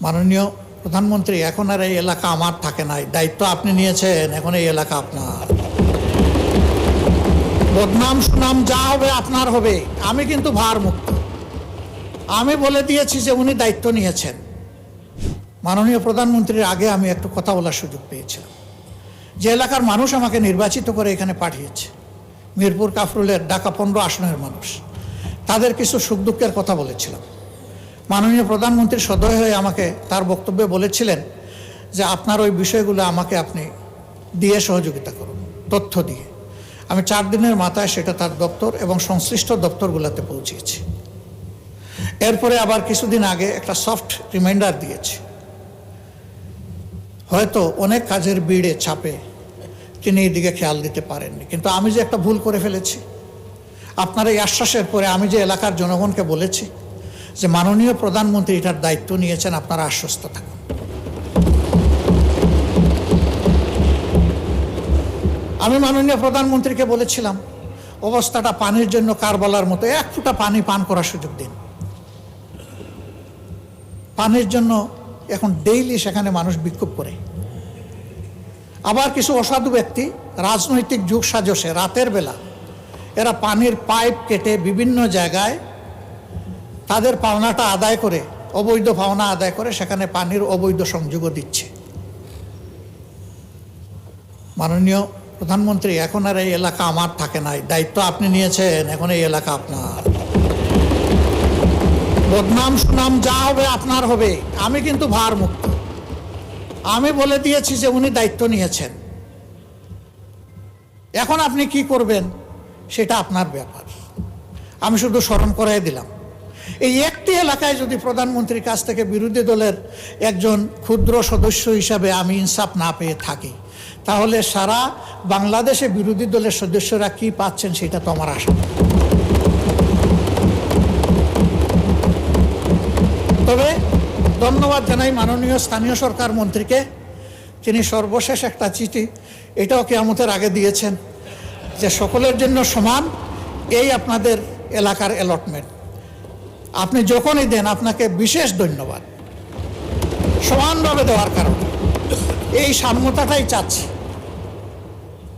মাননীয় প্রধানমন্ত্রী, এখন আর এই এলাকা আমার থাকে নাই, দায়িত্ব আপনি নিয়েছেন, এখন এই এলাকা আপনার। বদনাম সুনাম যা হবে আপনার হবে, আমি কিন্তু ভারমুক্ত। আমি বলে দিয়েছি যে উনি দায়িত্ব নিয়েছেন। মাননীয় প্রধানমন্ত্রীর আগে আমি একটু কথা বলার সুযোগ পেয়েছিলাম। যে এলাকার মানুষ আমাকে নির্বাচিত করে এখানে পাঠিয়েছে, মিরপুর কাফরুলের ঢাকা 15 আসনের মানুষ, তাদের কিছু সুখ দুঃখের কথা বলেছিলাম। মাননীয় প্রধানমন্ত্রী সদয় হয়ে আমাকে তার বক্তব্যে বলেছিলেন যে আপনার ওই বিষয়গুলো আমাকে আপনি দিয়ে সহযোগিতা করুন, তথ্য দিয়ে। আমি 4 দিনের মাথায় সেটা তার দপ্তর এবং সংশ্লিষ্ট দপ্তরগুলোতে পৌঁছিয়েছি। এরপরে আবার কিছুদিন আগে একটা সফট রিমাইন্ডার দিয়েছি। হয়তো অনেক কাজের ভিড়ে চাপে তিনি এই দিকে খেয়াল দিতে পারেননি, কিন্তু আমি যে একটা ভুল করে ফেলেছি, আপনার এই আশ্বাসের পরে আমি যে এলাকার জনগণকে বলেছি যে মাননীয় প্রধানমন্ত্রী এটার দায়িত্ব নিয়েছেন, আপনারা আশ্বস্ত থাকুন। আমি মাননীয় প্রধানমন্ত্রীকে বলেছিলাম অবস্থাটা পানির জন্য কারবালার মতো, 1 ফোঁটা পানি পান করার সুযোগ দিন। পানির জন্য এখন ডেইলি সেখানে মানুষ বিক্ষোভ করে। আবার কিছু অসাধু ব্যক্তি রাজনৈতিক যুগ সাজসে রাতের বেলা এরা পানির পাইপ কেটে বিভিন্ন জায়গায় তাদের পাওনাটা আদায় করে, অবৈধ পাওনা আদায় করে সেখানে পানির অবৈধ সংযোগও দিচ্ছে। মাননীয় প্রধানমন্ত্রী, এখন আর এই এলাকা আমার থাকে নাই, দায়িত্ব আপনি নিয়েছেন, এখন এই এলাকা আপনার। বদনাম সুনাম যা হবে আপনার হবে, আমি কিন্তু ভারমুক্ত। আমি বলে দিয়েছি যে উনি দায়িত্ব নিয়েছেন। এখন আপনি কি করবেন সেটা আপনার ব্যাপার। আমি শুধু স্মরণ করাই দিলাম, এই একটি এলাকায় যদি প্রধানমন্ত্রীর কাছ থেকে বিরোধী দলের একজন ক্ষুদ্র সদস্য হিসাবে আমি ইনসাফ না পেয়ে থাকি, তাহলে সারা বাংলাদেশে বিরোধী দলের সদস্যরা কি পাচ্ছেন সেটা তো আমার আশা। তবে ধন্যবাদ জানাই মাননীয় স্থানীয় সরকার মন্ত্রীকে, তিনি সর্বশেষ একটা চিঠি এটাও কিয়ামতের আগে দিয়েছেন যে সকলের জন্য সমান এই আপনাদের এলাকার অ্যালটমেন্ট। আপনি যখনই দেন আপনাকে বিশেষ ধন্যবাদ, সমানভাবে দেওয়ার কারণে এই সাম্যতাটাই চাচ্ছি।